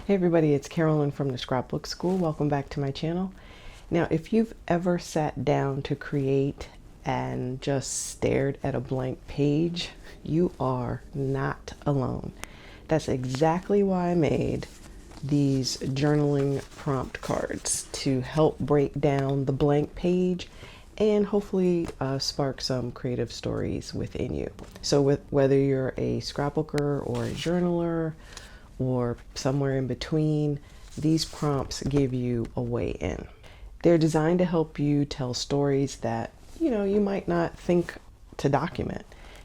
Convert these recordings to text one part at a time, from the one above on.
Hey everybody, it's Carolyn from the Scrapbook School. Welcome back to my channel. Now, if you've ever sat down to create and just stared at a blank page, you are not alone. That's exactly why I made these journaling prompt cards to help break down the blank page and hopefully spark some creative stories within you. So whether you're a scrapbooker or a journaler, or somewhere in between, these prompts give you a way in. They're designed to help you tell stories that, you might not think to document.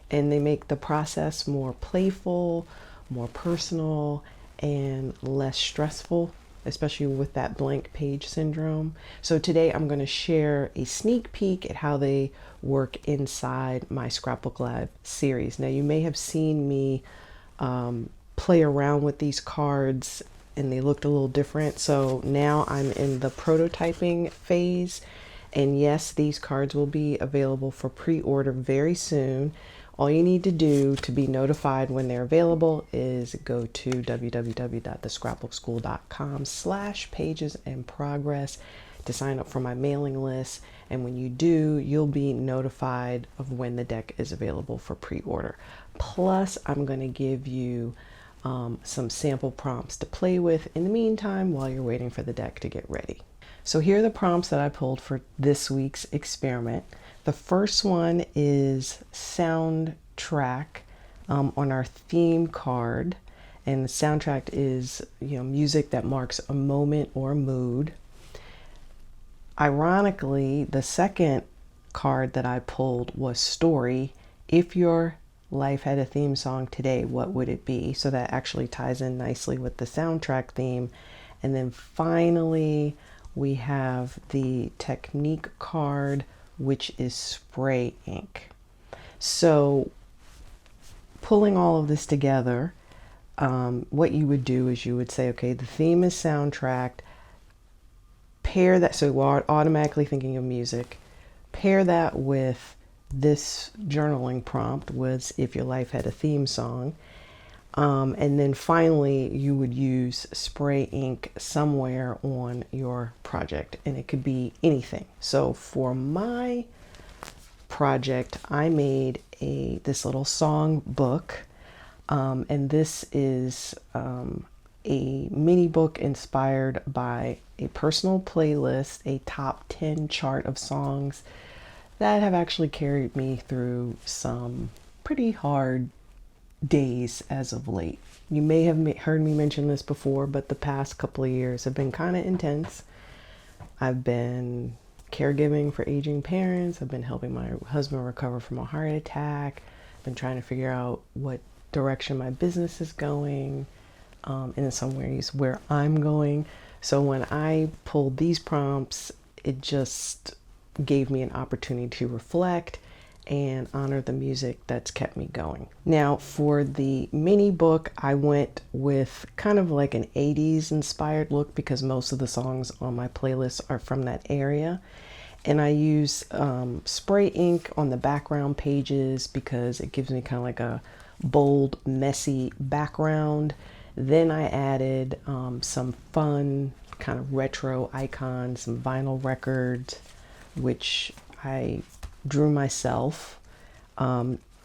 And they make the process more playful, more personal, and less stressful, especially with that blank page syndrome. So today I'm going to share a sneak peek at how they work inside my Scrapbook Live series. Now, you may have seen me play around with these cards and they looked a little different. So now I'm in the prototyping phase, and yes, these cards will be available for pre-order very soon. All you need to do to be notified when they're available is go to www.thescrapbookschool.com/pages-in-progress to sign up for my mailing list. And when you do, you'll be notified of when the deck is available for pre-order. Plus, I'm going to give you some sample prompts to play with in the meantime while you're waiting for the deck to get ready. So here are the prompts that I pulled for this week's experiment. The first one is soundtrack on our theme card, and the soundtrack is music that marks a moment or a mood. Ironically, the second card that I pulled was story. If your life had a theme song today, what would it be? So that actually ties in nicely with the soundtrack theme. And then finally, we have the technique card, which is spray ink. So pulling all of this together, what you would do is you would say, okay, the theme is soundtrack. Pair that, so we're automatically thinking of music. Pair that with this journaling prompt was if your life had a theme song. And then finally, you would use spray ink somewhere on your project, and it could be anything. So for my project, I made this little song book, and this is a mini book inspired by a personal playlist, a top 10 chart of songs that have actually carried me through some pretty hard days as of late. You may have heard me mention this before, but the past couple of years have been kind of intense. I've been caregiving for aging parents. I've been helping my husband recover from a heart attack. I've been trying to figure out what direction my business is going, and in some ways where I'm going. So when I pulled these prompts, it just gave me an opportunity to reflect and honor the music that's kept me going. Now, for the mini book, I went with kind of like an 80s inspired look because most of the songs on my playlist are from that area. And I use spray ink on the background pages because it gives me kind of like a bold, messy background. Then I added some fun kind of retro icons, some vinyl records, which I drew myself,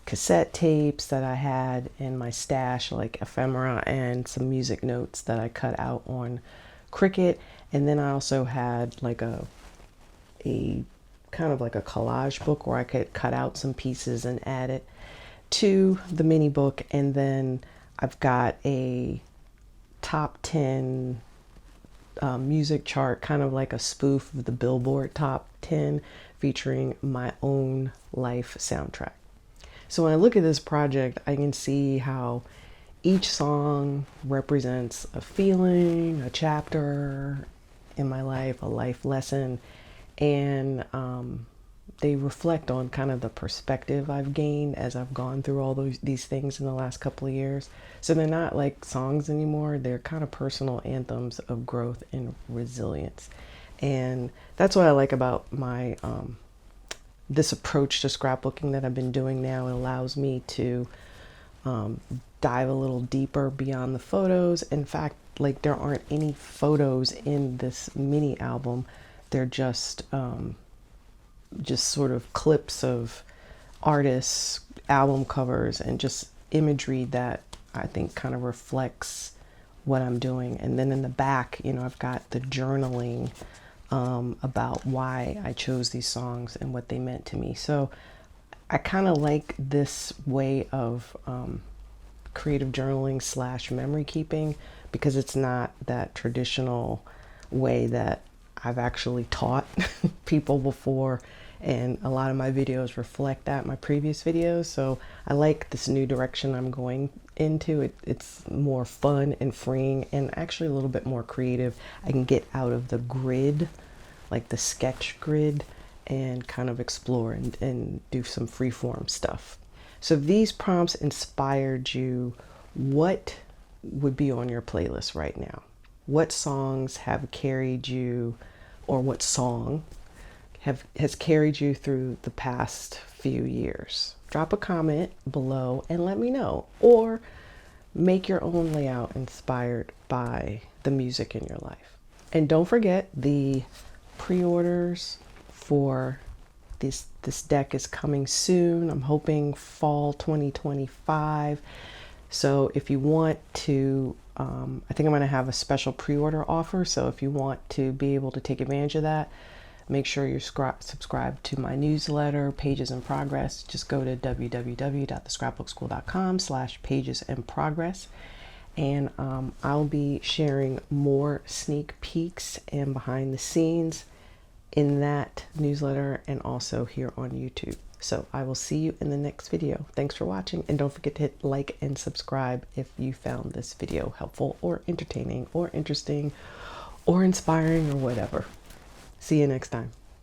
cassette tapes that I had in my stash, like ephemera, and some music notes that I cut out on Cricut. And then I also had like a kind of like a collage book where I could cut out some pieces and add it to the mini book. And then I've got a top 10 music chart, kind of like a spoof of the Billboard top 10, featuring my own life soundtrack. So when I look at this project, I can see how each song represents a feeling, a chapter in my life, a life lesson, and they reflect on kind of the perspective I've gained as I've gone through all these things in the last couple of years. So they're not like songs anymore. They're kind of personal anthems of growth and resilience. And that's what I like about my this approach to scrapbooking that I've been doing now. It allows me to dive a little deeper beyond the photos. In fact, like there aren't any photos in this mini album. They're just sort of clips of artists, album covers, and just imagery that I think kind of reflects what I'm doing. And then in the back, you know, I've got the journaling about why I chose these songs and what they meant to me. So I kind of like this way of creative journaling slash memory keeping, because it's not that traditional way that I've actually taught people before, and a lot of my videos reflect that, my previous videos. So I like this new direction I'm going into. It's more fun and freeing, and actually a little bit more creative. I can get out of the grid, like the sketch grid, and kind of explore and do some freeform stuff. So if these prompts inspired you, what would be on your playlist right now? What songs have carried you, or what song has carried you through the past few years? Drop a comment below and let me know, or make your own layout inspired by the music in your life. And don't forget, the pre-orders for this deck is coming soon. I'm hoping fall 2025. So if you want to, I think I'm going to have a special pre-order offer. So if you want to be able to take advantage of that, make sure you're subscribed to my newsletter, Pages in Progress. Just go to www.thescrapbookschool.com/pagesinprogress. And I'll be sharing more sneak peeks and behind the scenes in that newsletter, and also here on YouTube. So I will see you in the next video. Thanks for watching, and don't forget to hit like and subscribe if you found this video helpful or entertaining or interesting or inspiring or whatever. See you next time.